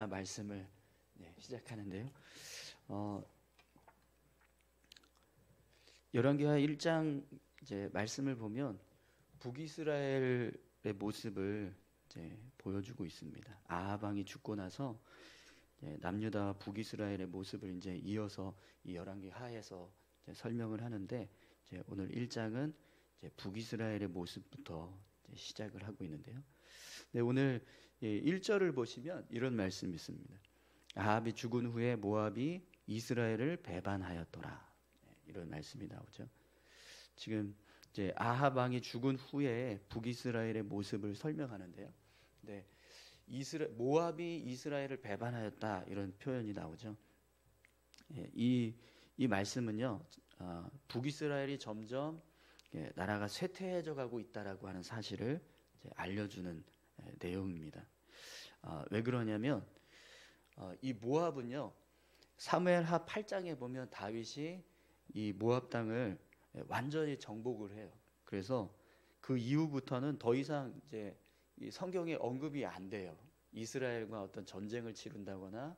말씀을 시작하는데요. 어, 열왕기하 1장 이제 말씀을 보면 북이스라엘의 모습을 이제 보여주고 있습니다. 아합 왕이 죽고 나서 남유다와 북이스라엘의 모습을 이제 이어서 이 열왕기하에서 설명을 하는데, 이제 오늘 1장은 이제 북이스라엘의 모습부터 이제 시작을 하고 있는데요. 네, 오늘 1절을 보시면 이런 말씀이 있습니다. 아합이 죽은 후에 모압이 이스라엘을 배반하였더라. 이런 말씀이 나오죠. 지금 이제 아합 왕이 죽은 후에 북이스라엘의 모습을 설명하는데요. 네, 모압이 이스라엘을 배반하였다, 이런 표현이 나오죠. 이 말씀은요, 북이스라엘이 점점 나라가 쇠퇴해져 가고 있다라고 하는 사실을 알려주는 내용입니다. 왜 그러냐면 이 모압은요, 사무엘하 8장에 보면 다윗이 이 모압 땅을 완전히 정복을 해요. 그래서 그 이후부터는 더 이상 이제 이 성경에 언급이 안 돼요. 이스라엘과 어떤 전쟁을 치른다거나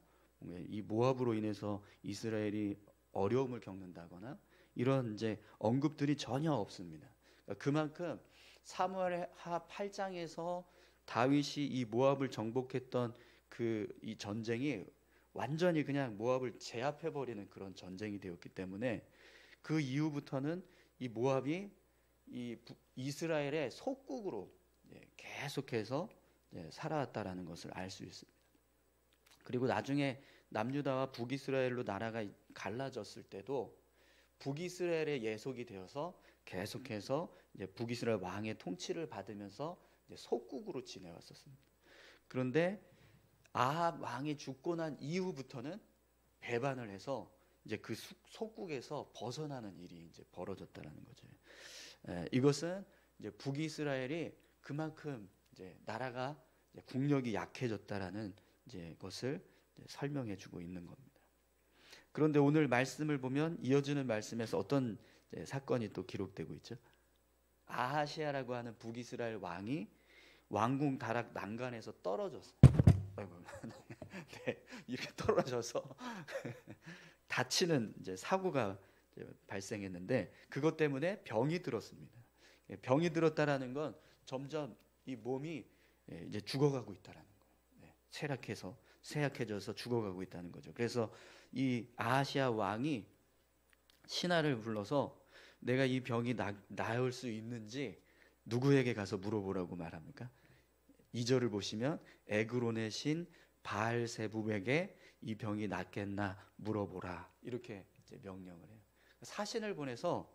이 모압으로 인해서 이스라엘이 어려움을 겪는다거나 이런 이제 언급들이 전혀 없습니다. 그만큼 사무엘하 8장에서 다윗이 이 모압을 정복했던 그 이 전쟁이 완전히 그냥 모압을 제압해 버리는 그런 전쟁이 되었기 때문에 그 이후부터는 이 모압이 이 이스라엘의 속국으로 계속해서 살아왔다라는 것을 알 수 있습니다. 그리고 나중에 남유다와 북이스라엘로 나라가 갈라졌을 때도 북이스라엘의 예속이 되어서 계속해서 이제 북이스라엘 왕의 통치를 받으면서 이제 속국으로 지내왔었습니다. 그런데 아합 왕이 죽고 난 이후부터는 배반을 해서 이제 그 속국에서 벗어나는 일이 이제 벌어졌다라는 거죠. 이것은 이제 북이스라엘이 그만큼 이제 나라가 이제 국력이 약해졌다라는 이제 것을 이제 설명해주고 있는 겁니다. 그런데 오늘 말씀을 보면 이어지는 말씀에서 어떤 사건이 또 기록되고 있죠. 아하시아라고 하는 북이스라엘 왕이 왕궁 다락 난간에서 떨어졌어요. 네, 이렇게 떨어져서 다치는 이제 사고가 발생했는데, 그것 때문에 병이 들었습니다. 병이 들었다라는 건 점점 이 몸이 이제 죽어가고 있다라는 거예요. 쇠약해져서 죽어가고 있다는 거죠. 그래서 이 아하시아 왕이 신하를 불러서 내가 이 병이 나을 수 있는지 누구에게 가서 물어보라고 말합니까? 2절을 보시면 에그론의 신 바알세붑에게 이 병이 낫겠나 물어보라, 이렇게 이제 명령을 해요. 사신을 보내서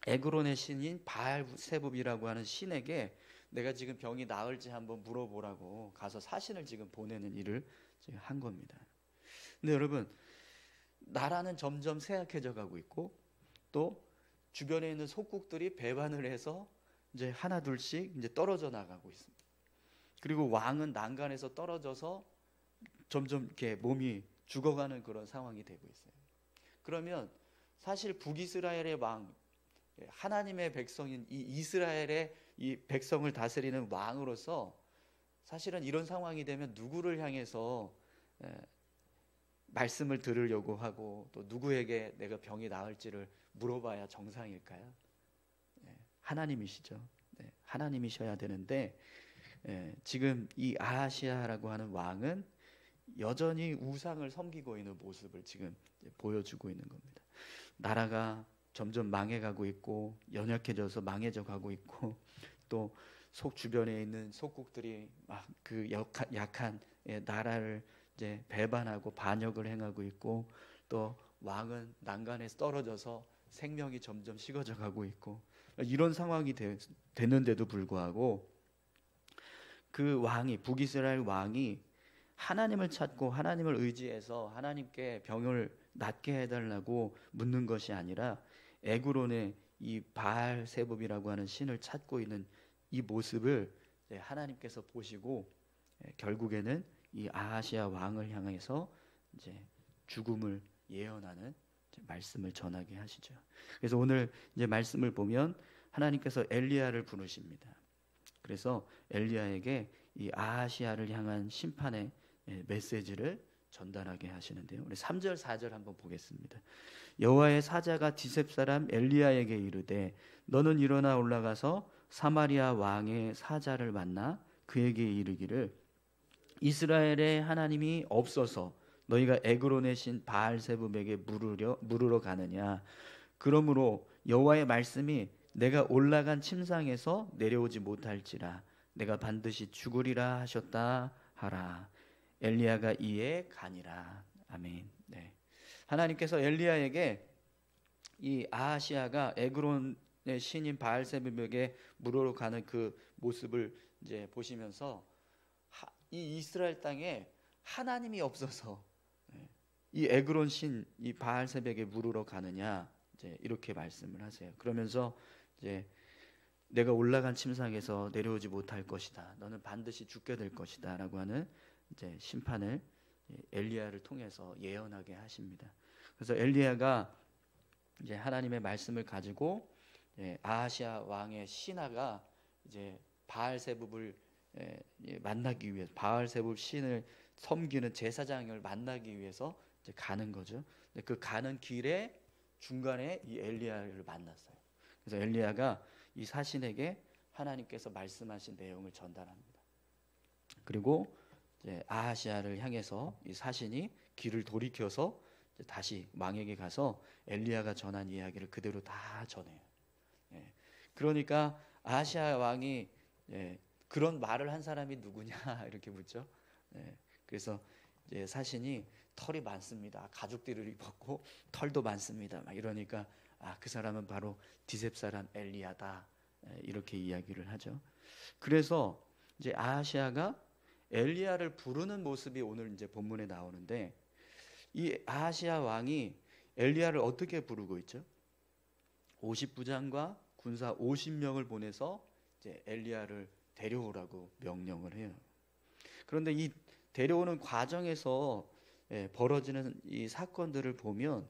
에그론의 신인 바알세붑이라고 하는 신에게 내가 지금 병이 나을지 한번 물어보라고 가서 사신을 지금 보내는 일을 지금 한 겁니다. 근데 여러분, 나라는 점점 쇠약해져 가고 있고 또 주변에 있는 속국들이 배반을 해서 이제 하나 둘씩 이제 떨어져 나가고 있습니다. 그리고 왕은 난간에서 떨어져서 점점 이렇게 몸이 죽어가는 그런 상황이 되고 있어요. 그러면 사실 북이스라엘의 왕, 하나님의 백성인 이 이스라엘의 이 백성을 다스리는 왕으로서 사실은 이런 상황이 되면 누구를 향해서 말씀을 들으려고 하고 또 누구에게 내가 병이 나을지를 물어봐야 정상일까요? 하나님이시죠. 하나님이셔야 되는데 지금 이 아하시아라고 하는 왕은 여전히 우상을 섬기고 있는 모습을 지금 보여주고 있는 겁니다. 나라가 점점 망해가고 있고 연약해져서 망해져 가고 있고 또 속 주변에 있는 속국들이 막 그 약한 나라를 이제 배반하고 반역을 행하고 있고 또 왕은 난간에서 떨어져서 생명이 점점 식어져 가고 있고 이런 상황이 됐는데도 불구하고 그 왕이 북이스라엘 왕이 하나님을 찾고 하나님을 의지해서 하나님께 병을 낫게 해달라고 묻는 것이 아니라 에그론의 이 바알세붑이라고 하는 신을 찾고 있는 이 모습을 하나님께서 보시고 결국에는 이 아하시아 왕을 향해서 이제 죽음을 예언하는 말씀을 전하게 하시죠. 그래서 오늘 이제 말씀을 보면 하나님께서 엘리야를 부르십니다. 그래서 엘리야에게 이 아하시아를 향한 심판의 메시지를 전달하게 하시는데요. 우리 3절 4절 한번 보겠습니다. 여호와의 사자가 디셉 사람 엘리야에게 이르되 너는 일어나 올라가서 사마리아 왕의 사자를 만나 그에게 이르기를 이스라엘의 하나님이 없어서 너희가 에그론의 신 바알세붑에게 물으러 가느냐. 그러므로 여호와의 말씀이 내가 올라간 침상에서 내려오지 못할지라 내가 반드시 죽으리라 하셨다 하라. 엘리야가 이에 가니라. 아멘. 네. 하나님께서 엘리야에게 이 아하시아가 에그론의 신인 바알세붑에게 물으러 가는 그 모습을 이제 보시면서 이 이스라엘 땅에 하나님이 없어서 이 에그론 신 이 바알세붑에게 물으러 가느냐 이제 이렇게 말씀을 하세요. 그러면서 이제 내가 올라간 침상에서 내려오지 못할 것이다. 너는 반드시 죽게 될 것이다라고 하는 이제 심판을 엘리야를 통해서 예언하게 하십니다. 그래서 엘리야가 이제 하나님의 말씀을 가지고 아하시아 왕의 신하가 이제 바알세붑을 만나기 위해 바알세붑 신을 섬기는 제사장을 만나기 위해서 이제 가는 거죠. 그 가는 길에 중간에 이 엘리야를 만났어요. 그래서 엘리야가 이 사신에게 하나님께서 말씀하신 내용을 전달합니다. 그리고 이제 아하시아를 향해서 이 사신이 길을 돌이켜서 이제 다시 왕에게 가서 엘리야가 전한 이야기를 그대로 다 전해요. 그러니까 아하시아 왕이 그런 말을 한 사람이 누구냐 이렇게 묻죠. 그래서 이제 사신이 털이 많습니다. 가죽띠를 입었고 털도 많습니다. 막 이러니까 그 사람은 바로 디셉 사람 엘리야다. 이렇게 이야기를 하죠. 그래서 이제 아하시아가 엘리야를 부르는 모습이 오늘 이제 본문에 나오는데 이 아하시아 왕이 엘리야를 어떻게 부르고 있죠? 50부장과 군사 50명을 보내서 이제 엘리야를 데려오라고 명령을 해요. 그런데 이 데려오는 과정에서 벌어지는 이 사건들을 보면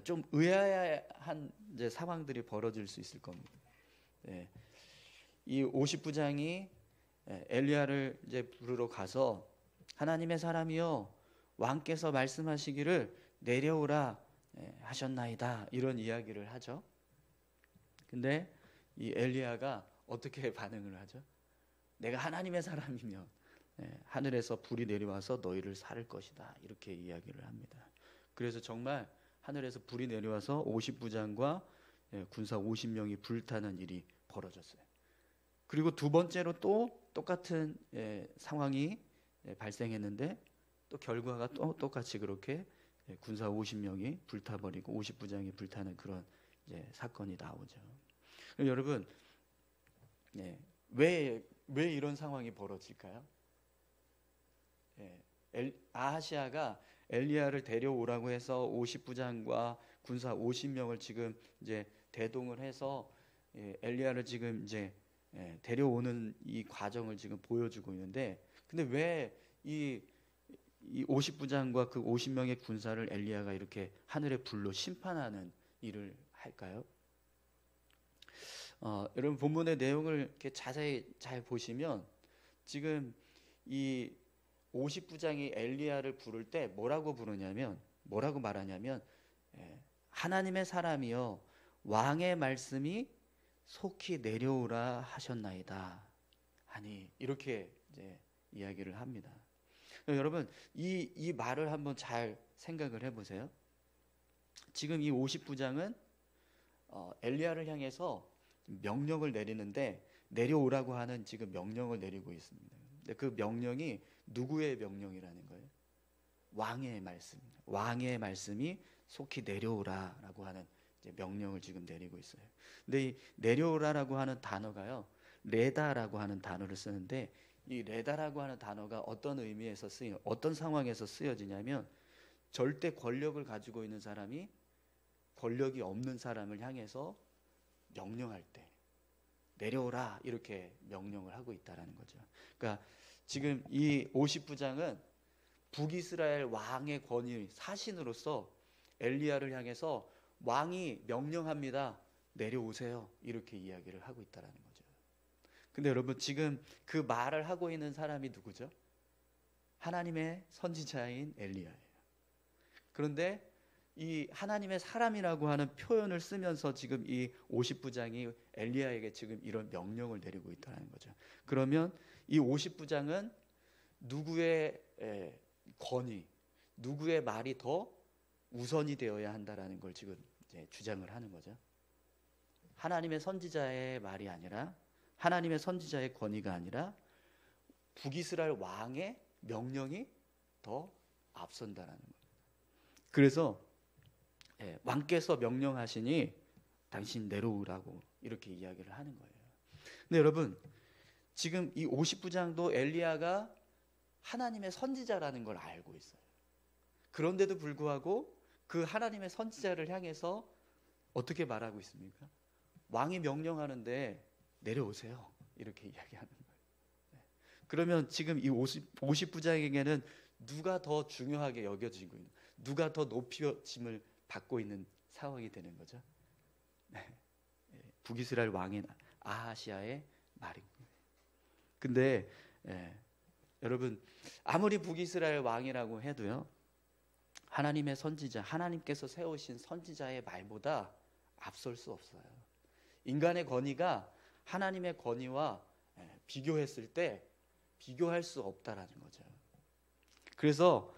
좀 의아한 이제 상황들이 벌어질 수 있을 겁니다. 이 50부장이 엘리야를 이제 부르러 가서 하나님의 사람이여 왕께서 말씀하시기를 내려오라 하셨나이다 이런 이야기를 하죠. 근데 이 엘리야가 어떻게 반응을 하죠? 내가 하나님의 사람이면 하늘에서 불이 내려와서 너희를 살릴 것이다 이렇게 이야기를 합니다. 그래서 정말 하늘에서 불이 내려와서 50부장과 군사 50명이 불타는 일이 벌어졌어요. 그리고 두 번째로 또 똑같은 상황이 발생했는데 또 결과가 또 똑같이 그렇게 군사 50명이 불타버리고 50부장이 불타는 그런 이제 사건이 나오죠. 여러분, 왜 이런 상황이 벌어질까요? 아하시아가 엘리야를 데려오라고 해서 50부장과 군사 50명을 지금 이제 대동을 해서 엘리야를 지금 이제 데려오는 이 과정을 지금 보여주고 있는데, 근데 왜 이 50부장과 그 50명의 군사를 엘리야가 이렇게 하늘의 불로 심판하는 일을 할까요? 여러분 본문의 내용을 이렇게 자세히 잘 보시면 지금 이 50부장이 엘리야를 부를 때 뭐라고 말하냐면 하나님의 사람이여 왕의 말씀이 속히 내려오라 하셨나이다 하니 이렇게 이제 이야기를 합니다. 여러분 이 말을 한번 잘 생각을 해보세요. 지금 이 50부장은 엘리야를 향해서 명령을 내리는데 내려오라고 하는 지금 명령을 내리고 있습니다. 근데 그 명령이 누구의 명령이라는 거예요? 왕의 말씀입니다. 왕의 말씀이 속히 내려오라라고 하는 이제 명령을 지금 내리고 있어요. 근데 이 내려오라라고 하는 단어가요, 레다라고 하는 단어를 쓰는데 이 레다라고 하는 단어가 어떤 의미에서 어떤 상황에서 쓰여지냐면 절대 권력을 가지고 있는 사람이 권력이 없는 사람을 향해서 명령할 때 내려오라 이렇게 명령을 하고 있다라는 거죠. 그러니까 지금 이 50부장은 북이스라엘 왕의 권위 사신으로서 엘리야를 향해서 왕이 명령합니다. 내려오세요. 이렇게 이야기를 하고 있다라는 거죠. 근데 여러분 지금 그 말을 하고 있는 사람이 누구죠? 하나님의 선지자인 엘리야예요. 그런데 이 하나님의 사람이라고 하는 표현을 쓰면서 지금 이 50부장이 엘리야에게 지금 이런 명령을 내리고 있다는 거죠. 그러면 이 50부장은 누구의 권위, 누구의 말이 더 우선이 되어야 한다라는 걸 지금 이제 주장을 하는 거죠. 하나님의 선지자의 말이 아니라, 하나님의 선지자의 권위가 아니라 북이스라엘 왕의 명령이 더 앞선다라는 거예요. 그래서 왕께서 명령하시니 당신 내려오라고 이렇게 이야기를 하는 거예요. 근데 여러분, 지금 이 50부장도 엘리야가 하나님의 선지자라는 걸 알고 있어요. 그런데도 불구하고 그 하나님의 선지자를 향해서 어떻게 말하고 있습니까? 왕이 명령하는데 내려오세요, 이렇게 이야기하는 거예요. 그러면 지금 이 50부장에게는 누가 더 중요하게 여겨지고 있는, 누가 더 높여짐을 받고 있는 상황이 되는 거죠. 북이스라엘 왕인 아하시아의 말입니다. 근데 여러분, 아무리 북이스라엘 왕이라고 해도요, 하나님의 선지자, 하나님께서 세우신 선지자의 말보다 앞설 수 없어요. 인간의 권위가 하나님의 권위와 비교했을 때 비교할 수 없다라는 거죠. 그래서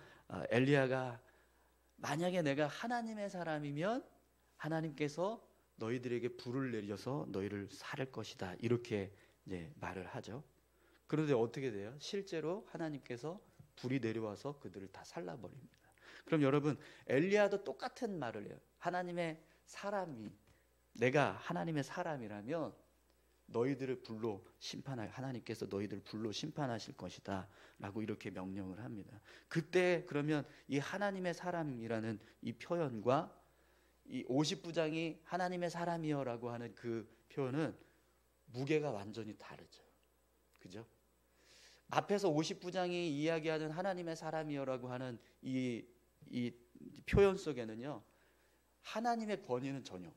엘리야가 만약에 내가 하나님의 사람이면 하나님께서 너희들에게 불을 내려서 너희를 살릴 것이다, 이렇게 이제 말을 하죠. 그런데 어떻게 돼요? 실제로 하나님께서 불이 내려와서 그들을 다 살라버립니다. 그럼 여러분, 엘리야도 똑같은 말을 해요. 하나님의 사람이, 내가 하나님의 사람이라면 너희들을 불로 심판할, 하나님께서 너희들을 불로 심판하실 것이다 라고 이렇게 명령을 합니다. 그때 그러면 이 하나님의 사람이라는 이 표현과 이 50부장이 하나님의 사람이여 라고 하는 그 표현은 무게가 완전히 다르죠. 그죠? 앞에서 50부장이 이야기하는 하나님의 사람이여 라고 하는 이 표현 속에는요, 하나님의 권위는 전혀,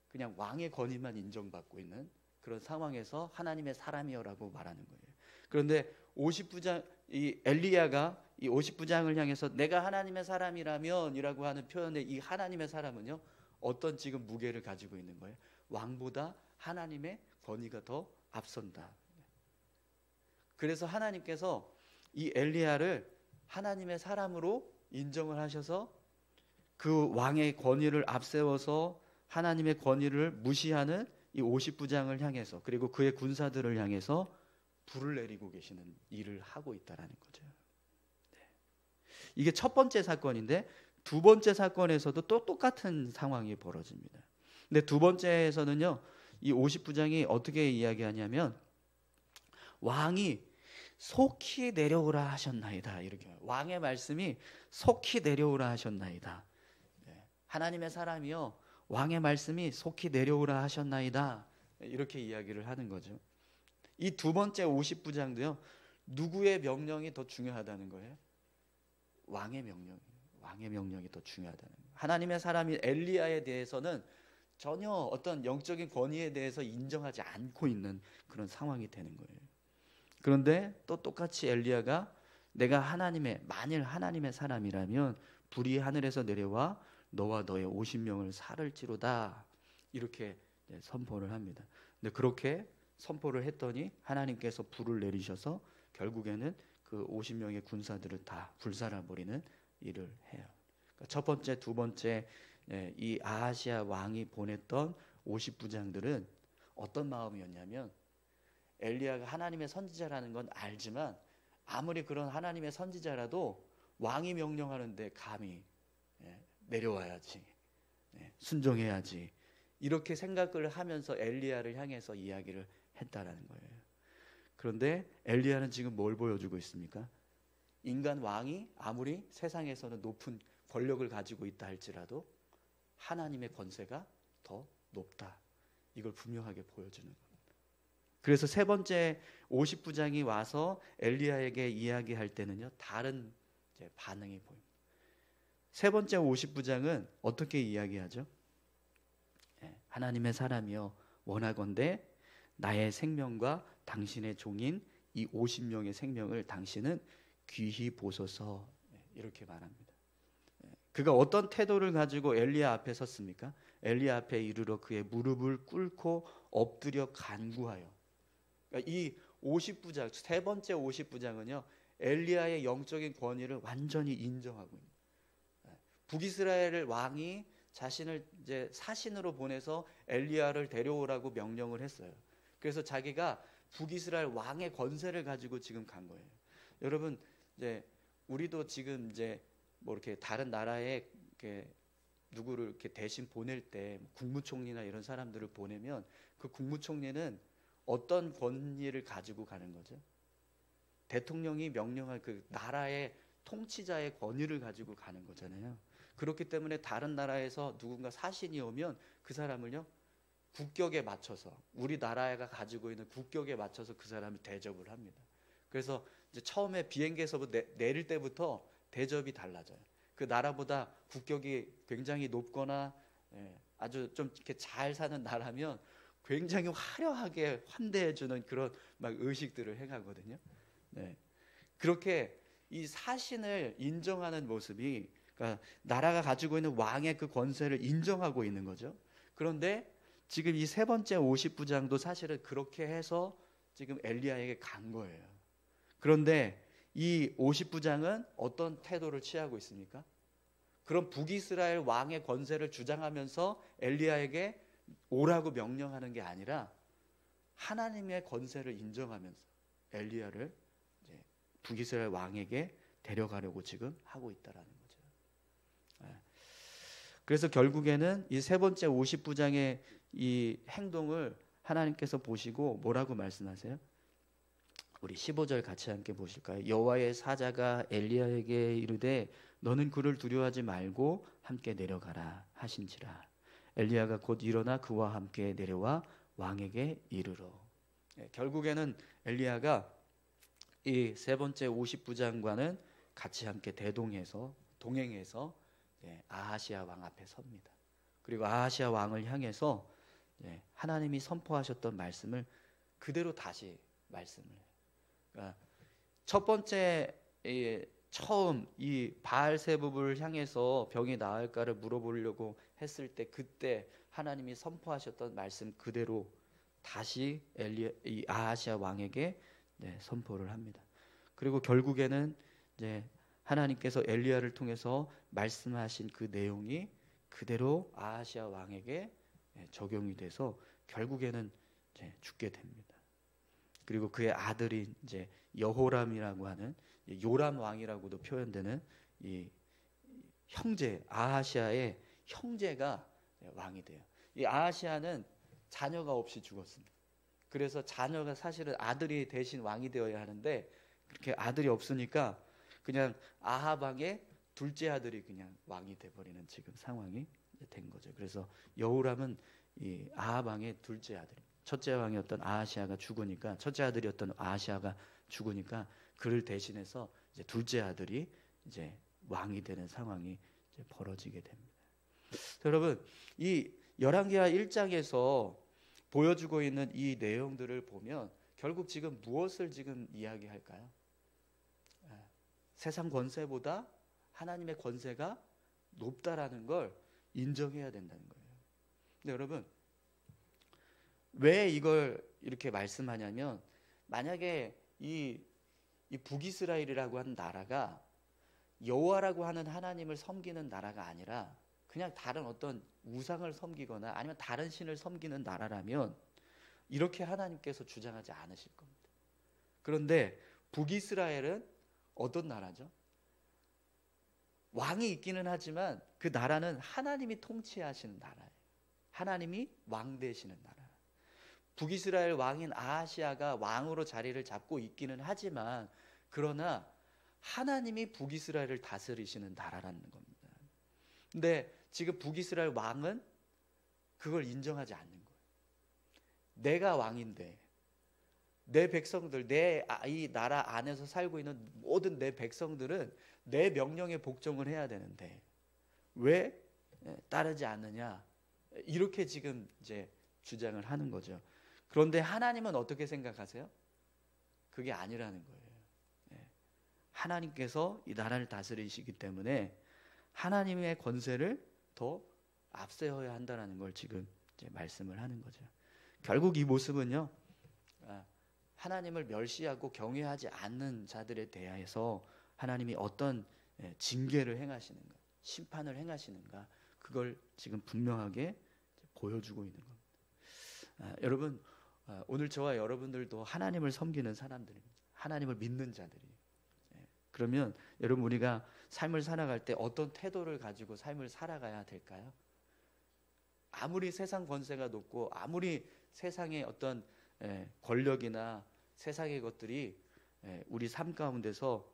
그냥 왕의 권위만 인정받고 있는 그런 상황에서 하나님의 사람이여라고 말하는 거예요. 그런데 50부장, 이 엘리야가 이 50부장을 향해서 내가 하나님의 사람이라면이라고 하는 표현의 이 하나님의 사람은요, 어떤 지금 무게를 가지고 있는 거예요? 왕보다 하나님의 권위가 더 앞선다. 그래서 하나님께서 이 엘리야를 하나님의 사람으로 인정을 하셔서 그 왕의 권위를 앞세워서 하나님의 권위를 무시하는 이 50부장을 향해서, 그리고 그의 군사들을 향해서 불을 내리고 계시는 일을 하고 있다라는 거죠. 이게 첫 번째 사건인데, 두 번째 사건에서도 또 똑같은 상황이 벌어집니다. 근데 두 번째에서는요, 이 50부장이 어떻게 이야기하냐면, 왕이 속히 내려오라 하셨나이다, 이렇게. 왕의 말씀이 속히 내려오라 하셨나이다. 하나님의 사람이요, 왕의 말씀이 속히 내려오라 하셨나이다, 이렇게 이야기를 하는 거죠. 이 두 번째 50부장도요, 누구의 명령이 더 중요하다는 거예요? 왕의 명령이 더 중요하다는 거예요. 하나님의 사람이 엘리야에 대해서는 전혀 어떤 영적인 권위에 대해서 인정하지 않고 있는 그런 상황이 되는 거예요. 그런데 또 똑같이 엘리야가 내가 만일 하나님의 사람이라면 불이 하늘에서 내려와 너와 너의 50명을 살을지로다, 이렇게 선포를 합니다. 근데 그렇게 선포를 했더니 하나님께서 불을 내리셔서 결국에는 그 50명의 군사들을 다 불살아 버리는 일을 해요. 그러니까 첫 번째, 두 번째 이 아하시아 왕이 보냈던 50부장들은 어떤 마음이었냐면, 엘리야가 하나님의 선지자라는 건 알지만 아무리 그런 하나님의 선지자라도 왕이 명령하는데 감히 내려와야지, 순종해야지, 이렇게 생각을 하면서 엘리야를 향해서 이야기를 했다라는 거예요. 그런데 엘리야는 지금 뭘 보여주고 있습니까? 인간 왕이 아무리 세상에서는 높은 권력을 가지고 있다 할지라도 하나님의 권세가 더 높다, 이걸 분명하게 보여주는 겁니다. 그래서 세 번째 50부장이 와서 엘리야에게 이야기할 때는요, 다른 반응이 보입니다. 세 번째 50부장은 어떻게 이야기하죠? 하나님의 사람이여, 원하건대 나의 생명과 당신의 종인 이 50명의 생명을 당신은 귀히 보소서. 이렇게 말합니다. 그가 어떤 태도를 가지고 엘리야 앞에 섰습니까? 엘리야 앞에 이르러 그의 무릎을 꿇고 엎드려 간구하여. 그러니까 이 50부장, 세 번째 50부장은요, 엘리야의 영적인 권위를 완전히 인정하고 있는. 북이스라엘 왕이 자신을 이제 사신으로 보내서 엘리야를 데려오라고 명령을 했어요. 그래서 자기가 북이스라엘 왕의 권세를 가지고 지금 간 거예요. 여러분, 이제 우리도 지금 이제 뭐 이렇게 다른 나라에 이렇게 누구를 이렇게 대신 보낼 때 국무총리나 이런 사람들을 보내면 그 국무총리는 어떤 권위를 가지고 가는 거죠? 대통령이 명령할 그 나라의 통치자의 권위를 가지고 가는 거잖아요. 그렇기 때문에 다른 나라에서 누군가 사신이 오면 그 사람을요, 국격에 맞춰서, 우리나라가 가지고 있는 국격에 맞춰서 그 사람을 대접을 합니다. 그래서 이제 처음에 비행기에서 내릴 때부터 대접이 달라져요. 그 나라보다 국격이 굉장히 높거나 아주 좀 이렇게 잘 사는 나라면 굉장히 화려하게 환대해주는 그런 막 의식들을 행하거든요. 네. 그렇게 이 사신을 인정하는 모습이, 그러니까 나라가 가지고 있는 왕의 그 권세를 인정하고 있는 거죠. 그런데 지금 이 세 번째 50부장도 사실은 그렇게 해서 지금 엘리야에게 간 거예요. 그런데 이 50부장은 어떤 태도를 취하고 있습니까? 그런 북이스라엘 왕의 권세를 주장하면서 엘리야에게 오라고 명령하는 게 아니라 하나님의 권세를 인정하면서 엘리야를 이제 북이스라엘 왕에게 데려가려고 지금 하고 있다라는 거죠. 그래서 결국에는 이 세 번째 50부장의 이 행동을 하나님께서 보시고 뭐라고 말씀하세요? 우리 15절 같이 함께 보실까요? 여호와의 사자가 엘리야에게 이르되 너는 그를 두려워하지 말고 함께 내려가라 하신지라. 엘리야가 곧 일어나 그와 함께 내려와 왕에게 이르러. 결국에는 엘리야가 이 세 번째 50부장과는 같이 함께 동행해서 아하시아 왕 앞에 섭니다. 그리고 아하시아 왕을 향해서 하나님이 선포하셨던 말씀을 그대로 다시 말씀을 해요. 그러니까 첫 번째 처음 이 바알세붑을 향해서 병이 나을까를 물어보려고 했을 때 그때 하나님이 선포하셨던 말씀 그대로 다시 이 아하시아 왕에게 선포를 합니다. 그리고 결국에는 이제 하나님께서 엘리야를 통해서 말씀하신 그 내용이 그대로 아하시아 왕에게 적용이 돼서 결국에는 이제 죽게 됩니다. 그리고 그의 아들이 이제 여호람이라고 하는 요람 왕이라고도 표현되는 이 형제, 아하시아의 형제가 왕이 돼요. 이 아하시아는 자녀가 없이 죽었습니다. 그래서 자녀가 사실은 아들이 대신 왕이 되어야 하는데 그렇게 아들이 없으니까 그냥 아합 왕의 둘째 아들이 그냥 왕이 돼버리는 지금 상황이 된 거죠. 그래서 여호람은 이 아합 왕의 둘째 아들. 첫째 왕이었던 아하시아가 죽으니까, 첫째 아들이었던 아하시아가 죽으니까 그를 대신해서 이제 둘째 아들이 이제 왕이 되는 상황이 이제 벌어지게 됩니다. 여러분, 이 열왕기하 1장에서 보여주고 있는 이 내용들을 보면 결국 지금 무엇을 지금 이야기할까요? 세상 권세보다 하나님의 권세가 높다라는 걸 인정해야 된다는 거예요. 근데 여러분, 왜 이걸 이렇게 말씀하냐면 만약에 이 북이스라엘이라고 하는 나라가 여호와라고 하는 하나님을 섬기는 나라가 아니라 그냥 다른 어떤 우상을 섬기거나 아니면 다른 신을 섬기는 나라라면 이렇게 하나님께서 주장하지 않으실 겁니다. 그런데 북이스라엘은 어떤 나라죠? 왕이 있기는 하지만 그 나라는 하나님이 통치하시는 나라예요. 하나님이 왕 되시는 나라. 북이스라엘 왕인 아하시아가 왕으로 자리를 잡고 있기는 하지만 그러나 하나님이 북이스라엘을 다스리시는 나라라는 겁니다. 근데 지금 북이스라엘 왕은 그걸 인정하지 않는 거예요. 내가 왕인데 내 백성들, 이 나라 안에서 살고 있는 모든 내 백성들은 내 명령에 복종을 해야 되는데 왜 따르지 않느냐, 이렇게 지금 이제 주장을 하는 거죠. 그런데 하나님은 어떻게 생각하세요? 그게 아니라는 거예요. 하나님께서 이 나라를 다스리시기 때문에 하나님의 권세를 더 앞세워야 한다는 걸 지금 이제 말씀을 하는 거죠. 결국 이 모습은요, 하나님을 멸시하고 경외하지 않는 자들에 대해서 하나님이 어떤 징계를 행하시는가, 심판을 행하시는가, 그걸 지금 분명하게 보여주고 있는 겁니다. 여러분, 오늘 저와 여러분들도 하나님을 섬기는 사람들입니다. 하나님을 믿는 자들이. 그러면 여러분, 우리가 삶을 살아갈 때 어떤 태도를 가지고 삶을 살아가야 될까요? 아무리 세상 권세가 높고 아무리 세상의 어떤 권력이나 세상의 것들이 우리 삶 가운데서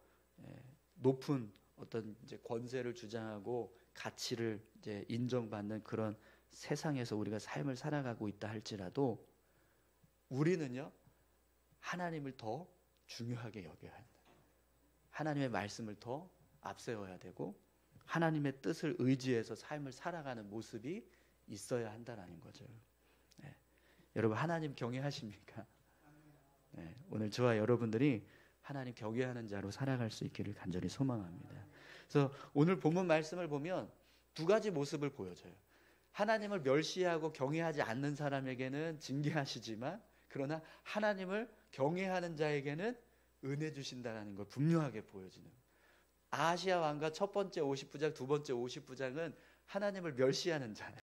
높은 어떤 이제 권세를 주장하고 가치를 이제 인정받는 그런 세상에서 우리가 삶을 살아가고 있다 할지라도 우리는요, 하나님을 더 중요하게 여겨야 한다. 하나님의 말씀을 더 앞세워야 되고 하나님의 뜻을 의지해서 삶을 살아가는 모습이 있어야 한다는 거죠. 여러분, 하나님 경외하십니까? 오늘 저와 여러분들이 하나님 경외하는 자로 살아갈 수 있기를 간절히 소망합니다. 그래서 오늘 본문 말씀을 보면 두 가지 모습을 보여줘요. 하나님을 멸시하고 경외하지 않는 사람에게는 징계하시지만 그러나 하나님을 경외하는 자에게는 은혜 주신다는 걸 분명하게 보여주는, 아하시야 왕과 첫 번째 50부장, 두 번째 50부장은 하나님을 멸시하는 자예요.